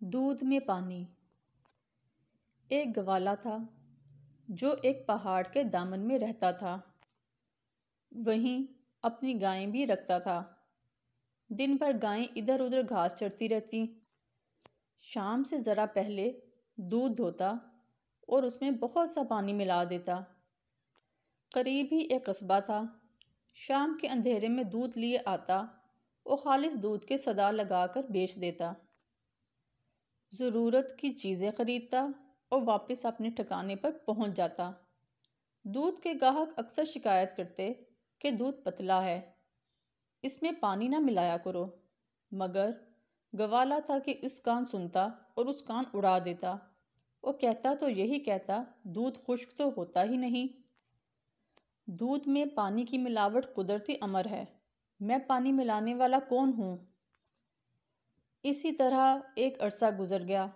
دودھ میں پانی۔ ایک گوالا تھا جو ایک پہاڑ کے دامن میں رہتا تھا، وہیں اپنی گائیں بھی رکھتا تھا۔ دن بھر گائیں ادھر ادھر گھاس چرتی رہتی، شام سے ذرا پہلے دودھ دھوتا اور اس میں بہت سا پانی ملا دیتا۔ قریب ہی ایک قصبہ تھا، شام کے اندھیرے میں دودھ لیے آتا اور خالص دودھ کے صدا لگا کر بیچ دیتا۔ ضرورت کی چیزیں خریدتا اور واپس اپنے ٹھکانے پر پہنچ جاتا۔ دودھ کے گاہک اکثر شکایت کرتے کہ دودھ پتلا ہے، اس میں پانی نہ ملایا کرو، مگر گوالا تھا کہ اس کان سنتا اور اس کان اڑا دیتا۔ وہ کہتا تو یہی کہتا، دودھ خشک تو ہوتا ہی نہیں۔ دودھ میں پانی کی ملاوٹ قدرتی امر ہے، میں پانی ملانے والا کون ہوں؟ اسی طرح ایک عرصہ گزر گیا،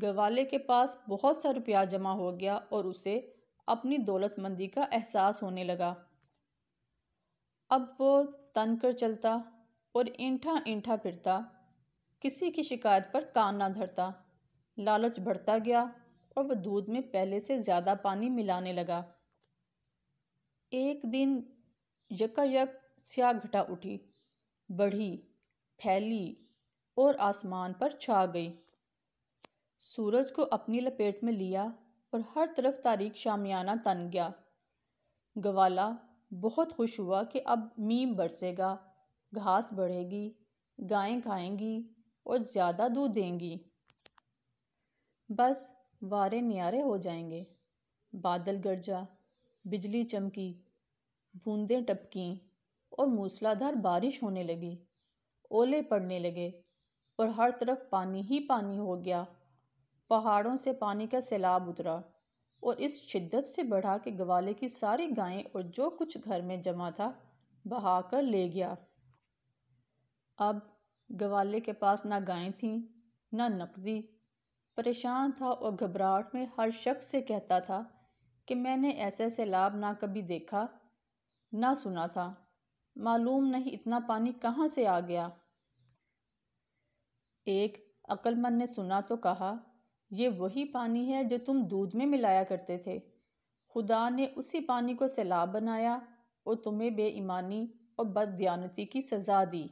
گوالے کے پاس بہت سا روپیہ جمع ہو گیا اور اسے اپنی دولت مندی کا احساس ہونے لگا۔ اب وہ تن کر چلتا اور اینٹھا اینٹھا پھرتا، کسی کی شکایت پر کان نہ دھرتا۔ لالچ بڑھتا گیا اور وہ دودھ میں پہلے سے زیادہ پانی ملانے لگا۔ ایک دن یکا یک سیاہ گھٹا اٹھی، بڑھی، پھیلی اور آسمان پر چھا گئی۔ سورج کو اپنی لپیٹ میں لیا اور ہر طرف تاریک شامیانہ تن گیا۔ گوالا بہت خوش ہوا کہ اب میم برسے گا، گھاس بڑھے گی، گائیں کھائیں گی اور زیادہ دودھ دیں گی۔ بس وارے نیارے ہو جائیں گے۔ بادل گرجا، بجلی چمکی، بوندیں ٹپکیں اور موسلادھار بارش ہونے لگی۔ اولے پڑنے لگے اور ہر طرف پانی ہی پانی ہو گیا۔ پہاڑوں سے پانی کا سیلاب اترا اور اس شدت سے بڑھا کہ گوالے کی ساری گائیں اور جو کچھ گھر میں جمع تھا بہا کر لے گیا۔ اب گوالے کے پاس نہ گائیں تھیں نہ نقدی، پریشان تھا اور گھبراہٹ میں ہر شخص سے کہتا تھا کہ میں نے ایسا سیلاب نہ کبھی دیکھا نہ سنا تھا، معلوم نہیں اتنا پانی کہاں سے آ گیا۔ ایک عقل مند نے سنا تو کہا، یہ وہی پانی ہے جو تم دودھ میں ملایا کرتے تھے، خدا نے اسی پانی کو سیلاب بنایا اور تمہیں بے ایمانی اور بددیانتی کی سزا دی۔